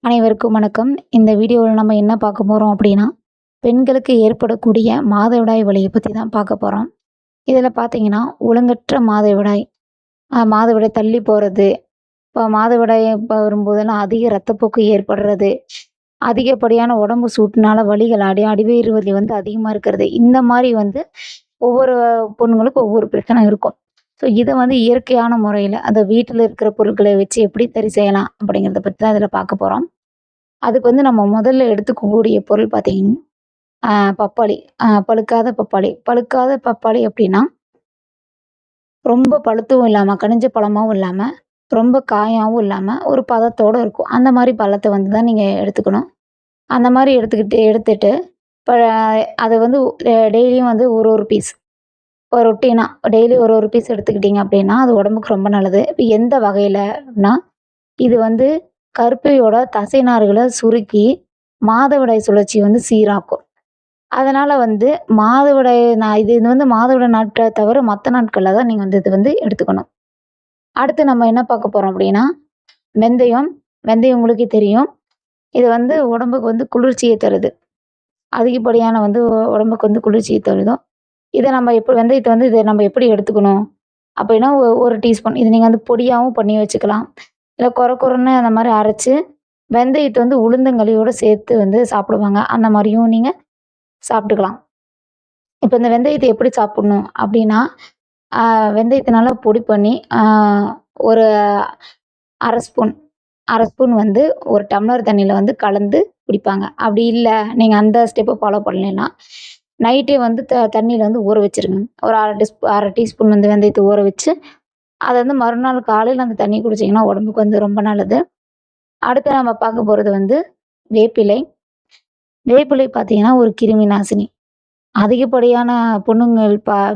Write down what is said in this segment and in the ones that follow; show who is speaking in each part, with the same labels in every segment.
Speaker 1: அனைவருக்கும் வணக்கம். இந்த வீடியோவில் நம்ம என்ன பார்க்க போறோம் அப்படின்னா, பெண்களுக்கு ஏற்படக்கூடிய மாதவிடாய் வலிய பத்தி தான் பார்க்க போறோம். இதில பார்த்தீங்கன்னா, ஒழுங்கற்ற மாதவிடாய், மாதவிடாய் தள்ளி போறது, இப்போ மாதவிடாய் வரும்போதெல்லாம் அதிக ரத்தப்போக்கு ஏற்படுறது, அதிகப்படியான உடம்பு சூட்டுனால வலிகள் அடிவயிறு வலி வந்து அதிகமா இருக்கிறது. இந்த மாரி வந்து ஒவ்வொரு பொண்ணுங்களுக்கும் ஒவ்வொரு பிரச்சனை இருக்கும். ஸோ இத வந்து இயற்கையான முறையில, அந்த வீட்டில இருக்கிற பொருட்களை வச்சு எப்படி சரி செய்யலாம் அப்படிங்கிறத பத்தி தான் இதில பார்க்க போறோம். அதுக்கு வந்து நம்ம முதல்ல எடுத்துக்கக்கூடிய பொருள் பார்த்தீங்கன்னா, பப்பாளி. பழுக்காத பப்பாளி. பழுக்காத பப்பாளி அப்டின்னா, ரொம்ப பழுத்தும் இல்லாம, கனிஞ்ச பழமாவும் இல்லாம, ரொம்ப காயாவும் இல்லாம, ஒரு பதத்தோட இருக்கும். அந்த மாரி பழத்த வந்து தான் நீங்க எடுத்துக்கணும். அந்த மாரி எடுத்துட்டு, இப்ப அத வந்து டெய்லியும் வந்து ஒரு ஒரு பீஸ். இப்போ ரொட்டீனா டெய்லி ஒரு ஒரு பீஸ் எடுத்துக்கிட்டீங்க அப்டின்னா, அது உடம்புக்கு ரொம்ப நல்லது. இப்ப எந்த வகையிலனா, இது வந்து கருப்பையோட தசைநார்கள சுருக்கி, மாதவிடாய் சுழற்சிய வந்து சீராக்கும். அதனால வந்து மாதவிடாய் இது வந்து மாதவிடாய் நாட்கள தவிர மத்த நாட்கள்ல தான் நீங்க வந்து இது வந்து எடுத்துக்கணும். அடுத்து நம்ம என்ன பார்க்க போறோம் அப்படின்னா, வெந்தயம். வெந்தயம் உங்களுக்கே தெரியும். இது வந்து உடம்புக்கு வந்து குளிர்ச்சிய தருது. அதிகப்படியான வந்து உடம்புக்கு வந்து குளிர்ச்சிய தருதும். இத நம்ம வெந்தயத்த வந்து இத நம்ம எப்படி எடுத்துக்கணும்? அப்படின்னா 1 டீஸ்பூன். இது நீங்க வந்து பொடியாவும் பண்ணி வச்சுக்கலாம். இல்ல கொரன்னு அந்த மாரி அரைச்சு, வெந்தயத்த வந்து உளுந்தங்களியோட சேர்த்து வந்து சாப்பிடுவாங்க. அந்த மாரியும் நீங்க சாப்பிட்டுக்கலாம். இப்ப இந்த வெந்தயத்த எப்படி சாப்பிடணும் அப்படின்னா, அ வெந்தயத்த நல்லா பொடி பண்ணி, ஒரு 1/2 ஸ்பூன் 1/2 ஸ்பூன் வந்து 1 டம்ளர் தண்ணீல வந்து கலந்து குடிப்பாங்க. அப்படி இல்ல, நீங்க அந்த ஸ்டெப்ப ஃபாலோ பண்ணலைன்னா, நைட்டே வந்து தண்ணீல வந்து ஊற வச்சுருங்க. ஒரு 1/2 டீஸ்பூன் வந்து வெந்தயத்த ஊற வச்சு, அத வந்து மறுநாள் காலையில அந்த தண்ணி குடிச்சீங்கன்னா, உடம்புக்கு வந்து ரொம்ப நல்லது. அடுத்து நம்ம பார்க்க போறது வந்து வேப்பிலை. வேப்பிலை பார்த்தீங்கன்னா, ஒரு கிருமி நாசினி. அதிகப்படியான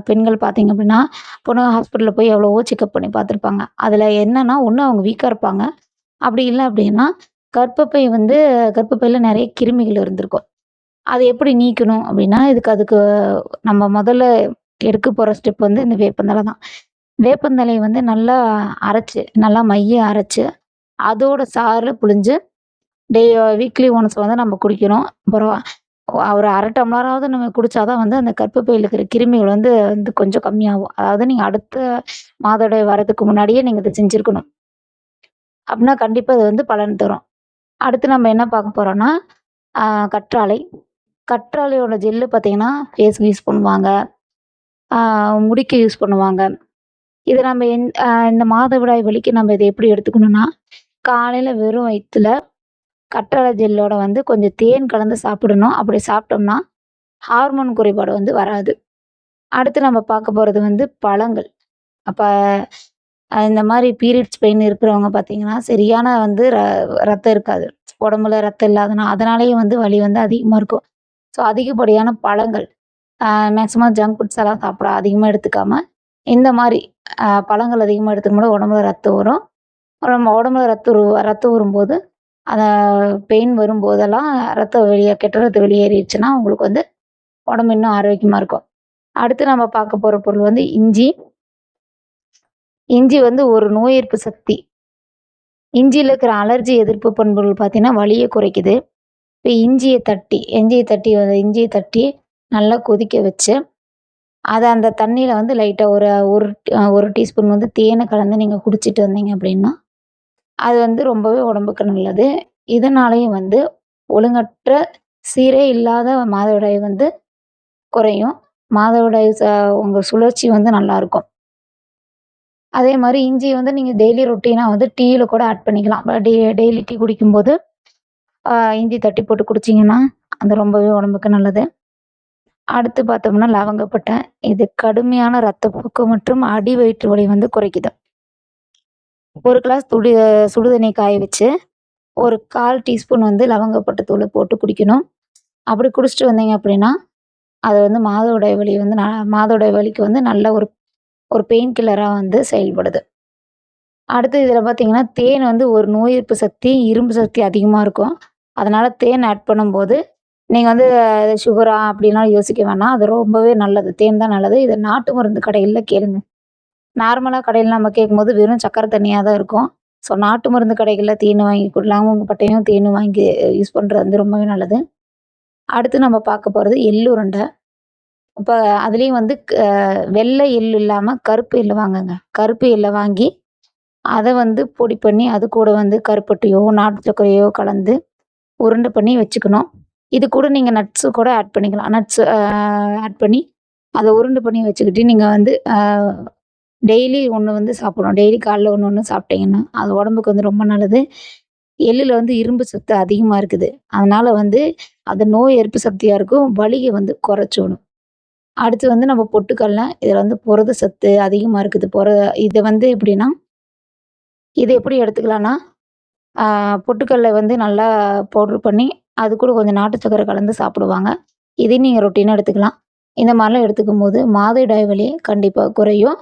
Speaker 1: பெண்கள் பார்த்தீங்க அப்படின்னா, பொண்ணுங்க ஹாஸ்பிட்டல்ல போய் எவ்வளவோ செக்கப் பண்ணி பார்த்துருப்பாங்க. அதில என்னன்னா, ஒண்ணு அவங்க வீக்கா இருப்பாங்க. அப்படி இல்ல அப்படின்னா, கர்ப்பப்பை வந்து கர்ப்பப்பையில நெறைய கிருமிகள் இருந்திருக்கும். அத எப்படி நீக்கணும் அப்படின்னா, அதுக்கு நம்ம முதல்ல எடுக்க போற ஸ்டெப் வந்து இந்த வேப்பந்தழ தான். வேப்பந்தழைய வந்து நல்லா அரைச்சு, நல்லா மைய அரைச்சு, அதோட சாறு புழிஞ்சு வீக்லி ஒன்ஸ் வந்து நம்ம குடிக்கணும். அப்புறம் ஒரு 1/2 டம்ளராவது நம்ம குடிச்சா தான் வந்து அந்த கர்ப்பப்பையில இருக்கிற கிருமிகள் வந்து வந்து கொஞ்சம் கம்மியாகும். அதாவது நீங்க அடுத்த மாதவிடாய் வரதுக்கு முன்னாடியே நீங்க இத செஞ்சிருக்கணும். அப்படின்னா கண்டிப்பா இது வந்து பலன் தரும். அடுத்து நம்ம என்ன பார்க்க போறோம்னா, அ கற்றாழை. கற்றாழையோட ஜெல்லு பார்த்தீங்கன்னா, ஃபேஸ்க்கு யூஸ் பண்ணுவாங்க. ஆ முடிக்கு யூஸ் பண்ணுவாங்க. இத நம்ம இந்த மாதவிடாய் வலிக்கு நம்ம இத எப்படி எடுத்துக்கணும்னா, காலையில வெறும் வயித்துல கற்றாழை ஜெல்லோட வந்து கொஞ்சம் தேன் கலந்து சாப்பிடணும். அப்படி சாப்பிட்டோம்னா, ஹார்மோன் குறைபாடு வந்து வராது. அடுத்து நம்ம பார்க்க போறது வந்து பழங்கள். அப்ப இந்த மாரி பீரியட்ஸ் பெயின் இருக்கிறவங்க பார்த்தீங்கன்னா, சரியான வந்து ரத்தம் இருக்காது. உடம்புல ரத்தம் அதனாலேயே வந்து வலி வந்து அதிகமா இருக்கும். ஸோ அதிகப்படியான பழங்கள், மேக்ஸிமம் ஜங்க் ஃபுட்ஸ் எல்லாம் அதிகமா எடுத்துக்காம, இந்த மாரி பழங்கள் அதிகமா எடுத்துக்கும்போது உடம்புல ரத்தம் வரும். நம்ம உடம்புல ரத்தம் வரும்போது, அந்த பெயின் வரும்போதெல்லாம் கெட்ட ரத்தம் வெளியேறிடுச்சுன்னா, உங்களுக்கு வந்து உடம்பு இன்னும் ஆரோக்கியமா இருக்கும். அடுத்து நம்ம பார்க்க போற பொருள் வந்து இஞ்சி. இஞ்சி வந்து ஒரு நோய் எதிர்ப்பு சக்தி. இஞ்சியில இருக்கிற அலர்ஜி எதிர்ப்பு பண்புகள் பார்த்தீங்கன்னா, வலிய குறைக்குது. இப்ப இஞ்சிய தட்டி நல்லா கொதிக்க வச்சு, அத அந்த தண்ணீல வந்து லைட்டா ஒரு டீஸ்பூன் வந்து தேன கலந்து நீங்க குடிச்சிட்டு வந்தீங்க அப்படின்னா, அது வந்து ரொம்பவே உடம்புக்கு நல்லது. இதனாலேயும் வந்து ஒழுங்கற்ற சீரே இல்லாத மாதவிடாய் வந்து குறையும். மாதவிடாய் உங்க சுழற்சி வந்து நல்லாருக்கும். அதே மாரி இஞ்சிய வந்து நீங்க டெய்லி ரொட்டீனா வந்து டீயில கூட ஆட் பண்ணிக்கலாம். டெய்லி டீ குடிக்கும்போது, இஞ்சி தட்டி போட்டு குடிச்சீங்கன்னா, அது ரொம்பவே உடம்புக்கு நல்லது. அடுத்து பார்த்தோம்னா லவங்கப்பட்டை. இது கடுமையான ரத்தப்போக்கு மற்றும் அடி வயிற்று வலி வந்து குறைக்குது. 1 கிளாஸ் சுடுதண்ணி காய வச்சு, ஒரு 1/4 டீஸ்பூன் வந்து லவங்கப்பட்டை தூள போட்டு குடிக்கணும். அப்படி குடிச்சிட்டு வந்தீங்க அப்படின்னா, அது வந்து மாதவிடாய் வலிக்கு வந்து நல்ல ஒரு ஒரு பெயின் கில்லரா வந்து செயல்படுது. அடுத்து இதில பார்த்தீங்கன்னா, தேன் வந்து ஒரு நோய் எதிர்ப்பு சக்தி, இரும்பு சக்தி அதிகமா இருக்கும். அதனால தேன் ஆட் பண்ணும்போது, நீங்க வந்து சுகரா அப்படின்லாம் யோசிக்க வேணாம். அது ரொம்பவே நல்லது. தேன் தான் நல்லது. இத நாட்டு மருந்து கடைகள்ல கேளுங்க. நார்மலா கடையில நம்ம கேட்கும்போது வெறும் சர்க்கரை தண்ணியா தான் இருக்கும். ஸோ நாட்டு மருந்து கடைகளில் தேன் வாங்கி லவங்க பட்டையும் தேனும் வாங்கி யூஸ் பண்ணுறது வந்து ரொம்பவே நல்லது. அடுத்து நம்ம பார்க்க போகிறது எள்ளு உருண்டை. இப்போ அதுலேயும் வந்து வெள்ளை எள்ளு இல்லாமல் கருப்பு எள்ளு வாங்குங்க. கருப்பு எள்ளை வாங்கி அதை வந்து பொடி பண்ணி அது கூட வந்து கருப்பட்டியோ நாட்டு சர்க்கரையோ கலந்து உருண்டை பண்ணி வச்சுக்கணும். இது கூட நீங்கள் நட்ஸு கூட ஆட் பண்ணிக்கலாம். நட்ஸு ஆட் பண்ணி அதை உருண்டை பண்ணி வச்சுக்கிட்டு நீங்கள் வந்து டெய்லி ஒன்று வந்து சாப்பிடணும். டெய்லி காலைல ஒன்று ஒன்று சாப்பிட்டீங்கன்னா அது உடம்புக்கு வந்து ரொம்ப நல்லது. எள்ளுல வந்து இரும்பு சத்து அதிகமாக இருக்குது. அதனால் வந்து அது நோய் எதிர்ப்பு சக்தியாக இருக்கும். வலியை வந்து குறைச்சி விடும். அடுத்து வந்து நம்ம பொட்டுக்கடல. இதில் வந்து புரத சத்து அதிகமாக இருக்குது. இது வந்து எப்படின்னா, இது எப்படி எடுத்துக்கலான்னா, பொட்டுக்கடலை வந்து நல்லா பவுட்ரு பண்ணி அது கூட கொஞ்சம் நாட்டு சர்க்கரை கலந்து சாப்பிடுவாங்க. இதையும் நீங்கள் ரொட்டீனாக எடுத்துக்கலாம். இந்த மாதிரிலாம் எடுத்துக்கும்போது மாதவிடாய் வலி கண்டிப்பாக குறையும்.